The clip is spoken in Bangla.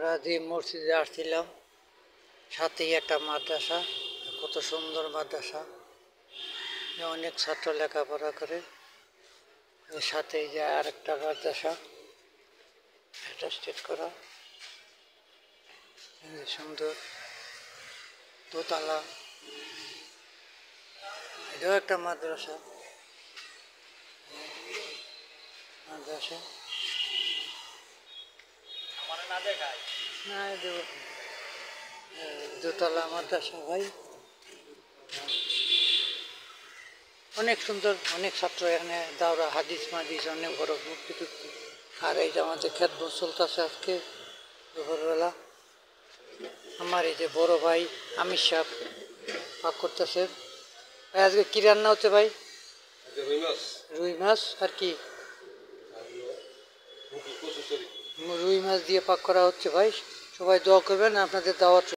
আমরা যে মসজিদে আসছিলাম সাথেই একটা মাদ্রাসা, কত সুন্দর মাদ্রাসা, অনেক ছাত্র লেখাপড়া করে। এর সাথেই যে আরেকটা মাদ্রাসা অ্যাটাস্টেড করা, সুন্দর দোতলা, এটাও একটা মাদ্রাসা। না দোতলা মাদ্রাসা ভাই, অনেক সুন্দর, অনেক ছাত্র এখানে দাওরা হাদিস মাদিস অনেক বড় মুক্তি টুক্তি। আর এই যে আমাদের খেদমত চলতেছে আজকে দুপুরবেলা। আমার এই যে বড় ভাই আমির সাহেব পাক করতেছে। ভাই আজকে কী রান্না হচ্ছে ভাই? রুই মাছ আর কি? রুই মাছ দিয়ে পাক করা হচ্ছে ভাই। সবাই দোয়া করবেন, আপনাদের দাওয়াত।